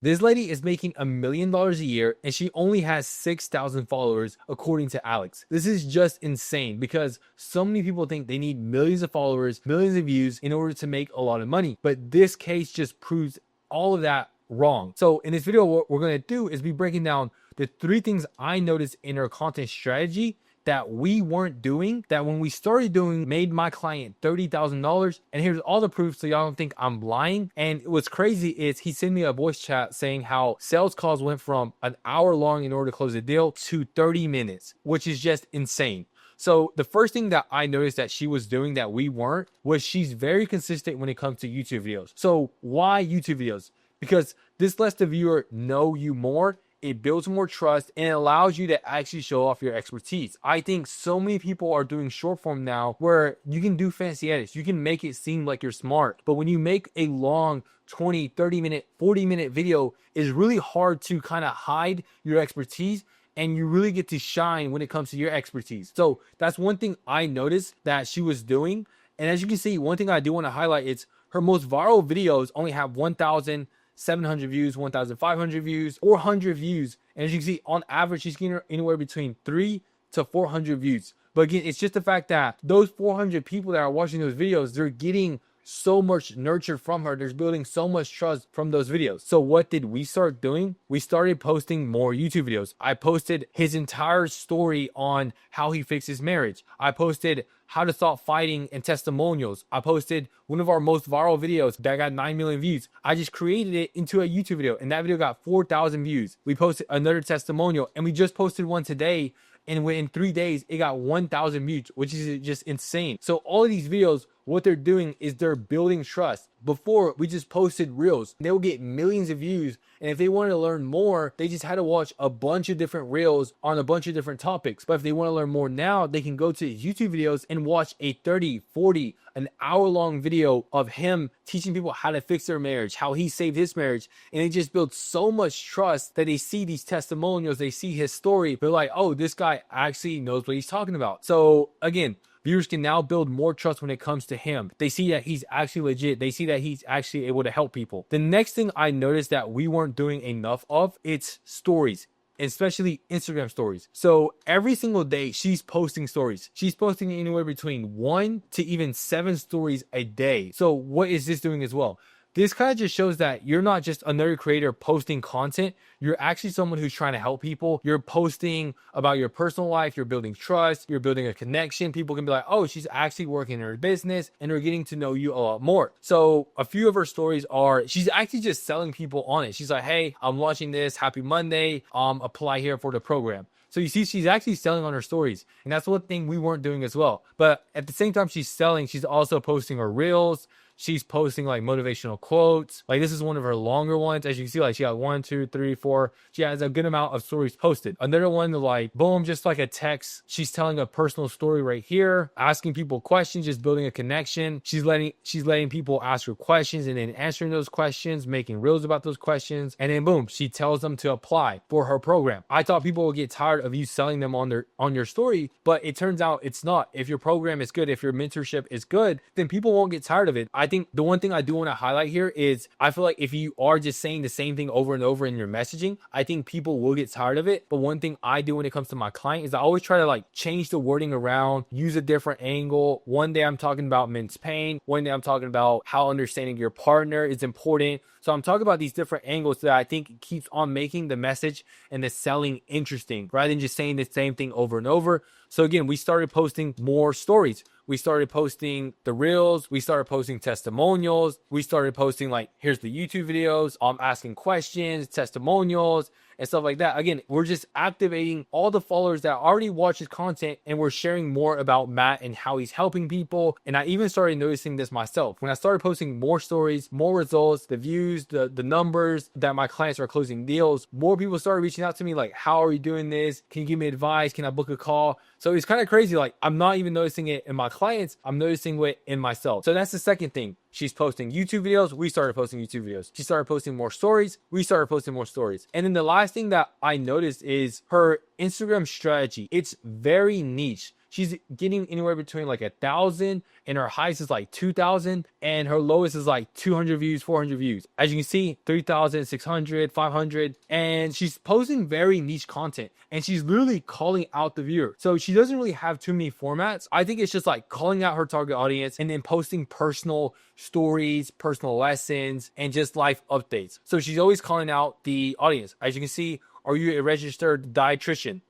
This lady is making $1 million a year and she only has 6,000 followers according to Alex. This is just insane because so many people think they need millions of followers, millions of views in order to make a lot of money. But this case just proves all of that wrong. So in this video, what we're going to do is be breaking down the 3 things I noticed in her content strategy that we weren't doing, that when we started doing made my client $30,000. And here's all the proof so y'all don't think I'm lying. And what's crazy is he sent me a voice chat saying how sales calls went from an hour long in order to close a deal to 30 minutes, which is just insane. So the first thing that I noticed that she was doing that we weren't was she's very consistent when it comes to YouTube videos. So why YouTube videos? Because this lets the viewer know you more. It builds more trust and it allows you to actually show off your expertise. I think so many people are doing short form now where you can do fancy edits. You can make it seem like you're smart. But when you make a long 20, 30 minute, 40-minute video, it's really hard to kind of hide your expertise and you really get to shine when it comes to your expertise. So that's one thing I noticed that she was doing. And as you can see, one thing I do want to highlight is her most viral videos only have 1,700 views, 1,500 views, 400 views. And as you can see, on average, she's getting anywhere between 3 to 400 views. But again, it's just the fact that those 400 people that are watching those videos, they're getting so much nurtured from her. There's building so much trust from those videos. So what did we start doing? We started posting more YouTube videos. I posted his entire story on how he fixed his marriage. I posted how to stop fighting and testimonials. I posted one of our most viral videos that got 9 million views. I just created it into a YouTube video and that video got 4,000 views. We posted another testimonial and we just posted one today, and within 3 days it got 1,000 views, which is just insane. So all of these videos, what they're doing is they're building trust. Before, we just posted reels. They will get millions of views. And if they wanted to learn more, they just had to watch a bunch of different reels on a bunch of different topics. But if they want to learn more now, they can go to his YouTube videos and watch a 30, 40, an hour-long video of him teaching people how to fix their marriage, how he saved his marriage. And it just builds so much trust that they see these testimonials, they see his story. They're like, oh, this guy actually knows what he's talking about. So again, viewers can now build more trust when it comes to him. They see that he's actually legit. They see that he's actually able to help people. The next thing I noticed that we weren't doing enough of, it's stories, especially Instagram stories. So every single day she's posting stories. She's posting anywhere between 1 to even 7 stories a day. So what is this doing as well? This kind of just shows that you're not just another creator posting content. You're actually someone who's trying to help people. You're posting about your personal life. You're building trust. You're building a connection. People can be like, oh, she's actually working in her business, and they're getting to know you a lot more. So a few of her stories are, she's actually just selling people on it. She's like, hey, I'm launching this. Happy Monday. Apply here for the program. So you see, she's actually selling on her stories. And that's one thing we weren't doing as well. But at the same time she's selling, she's also posting her reels. She's posting like motivational quotes. Like this is one of her longer ones. As you can see, like she got 1, 2, 3, 4. She has a good amount of stories posted. Another one, like boom, just like a text. She's telling a personal story right here, asking people questions, just building a connection. She's letting people ask her questions and then answering those questions, making reels about those questions. And then boom, she tells them to apply for her program. I thought people would get tired of you selling them on your story, but it turns out it's not. If your program is good, if your mentorship is good, then people won't get tired of it. I think the one thing I do want to highlight here is I feel like if you are just saying the same thing over and over in your messaging, I think people will get tired of it. But one thing I do when it comes to my client is I always try to like change the wording around, use a different angle. One day I'm talking about men's pain. One day I'm talking about how understanding your partner is important. So I'm talking about these different angles that I think keeps on making the message and the selling interesting rather than just saying the same thing over and over. So again, we started posting more stories. We started posting the reels. We started posting testimonials. We started posting like, here's the YouTube videos. I'm asking questions, testimonials, and stuff like that. Again, we're just activating all the followers that already watch his content, and we're sharing more about Matt and how he's helping people. And I even started noticing this myself. When I started posting more stories, more results, the views, the numbers that my clients are closing deals, more people started reaching out to me like, how are you doing this? Can you give me advice? Can I book a call? So it's kind of crazy. Like I'm not even noticing it in my clients. I'm noticing it in myself. So that's the second thing. She's posting YouTube videos. We started posting YouTube videos. She started posting more stories. We started posting more stories. And then the last thing that I noticed is her Instagram strategy. It's very niche. she's getting anywhere between like 1,000, and her highest is like 2,000, and her lowest is like 200 views, 400 views. As you can see, 3,000, 600, 500, and she's posting very niche content, and she's literally calling out the viewer. So she doesn't really have too many formats. I think it's just like calling out her target audience and then posting personal stories, personal lessons, and just life updates. So she's always calling out the audience. As you can see, are you a registered dietitian?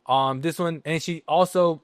This one, and she also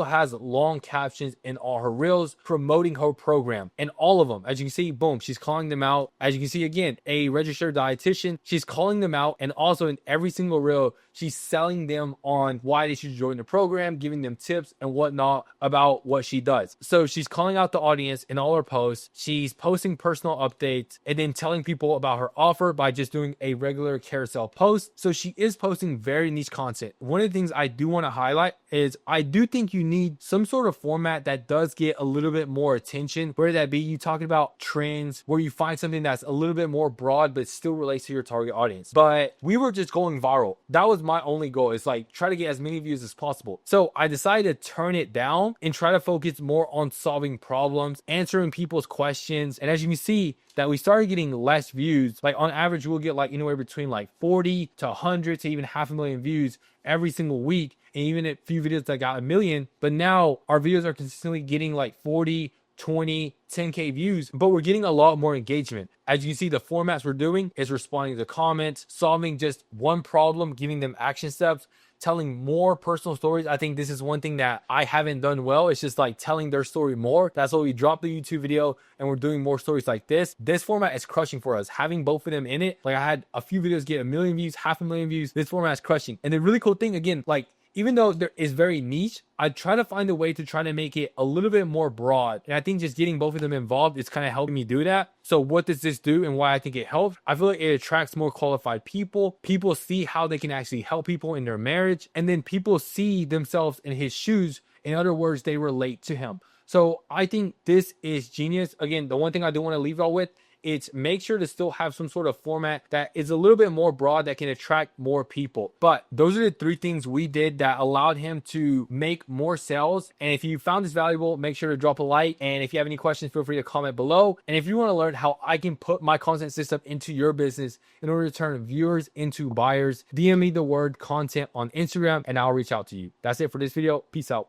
has long captions in all her reels promoting her program, and all of them, as you can see, boom, she's calling them out. As you can see, again, a registered dietitian, she's calling them out, and also in every single reel, she's selling them on why they should join the program, giving them tips and whatnot about what she does. So she's calling out the audience in all her posts. She's posting personal updates and then telling people about her offer by just doing a regular carousel post. So she is posting very niche content. One of the things I do want to highlight is I do think you need some sort of format that does get a little bit more attention, whether that be you talking about trends, where you find something that's a little bit more broad but still relates to your target audience. But we were just going viral. That was my only goal, is like try to get as many views as possible. So I decided to turn it down and try to focus more on solving problems, answering people's questions. And as you can see, that we started getting less views. Like on average, we'll get like anywhere between like 40 to 100 to even 500,000 views every single week, and even a few videos that got 1 million. But now our videos are consistently getting like 40, 20, 10K views, but we're getting a lot more engagement. As you can see, the formats we're doing is responding to comments, solving just one problem, giving them action steps, telling more personal stories. I think this is one thing that I haven't done well. It's just like telling their story more. That's why we dropped the YouTube video and we're doing more stories like this. This format is crushing for us. Having both of them in it, like I had a few videos get 1 million views, 500,000 views. This format is crushing. And the really cool thing, again, like even though there is very niche, I try to find a way to try to make it a little bit more broad. And I think just getting both of them involved is kind of helping me do that. So what does this do and why I think it helps? I feel like it attracts more qualified people. People see how they can actually help people in their marriage. And then people see themselves in his shoes. In other words, they relate to him. So I think this is genius. Again, the one thing I do want to leave y'all with, it's make sure to still have some sort of format that is a little bit more broad that can attract more people. But those are the 3 things we did that allowed him to make more sales. And if you found this valuable, make sure to drop a like. And if you have any questions, feel free to comment below. And if you want to learn how I can put my content system into your business in order to turn viewers into buyers, DM me the word content on Instagram and I'll reach out to you. That's it for this video. Peace out.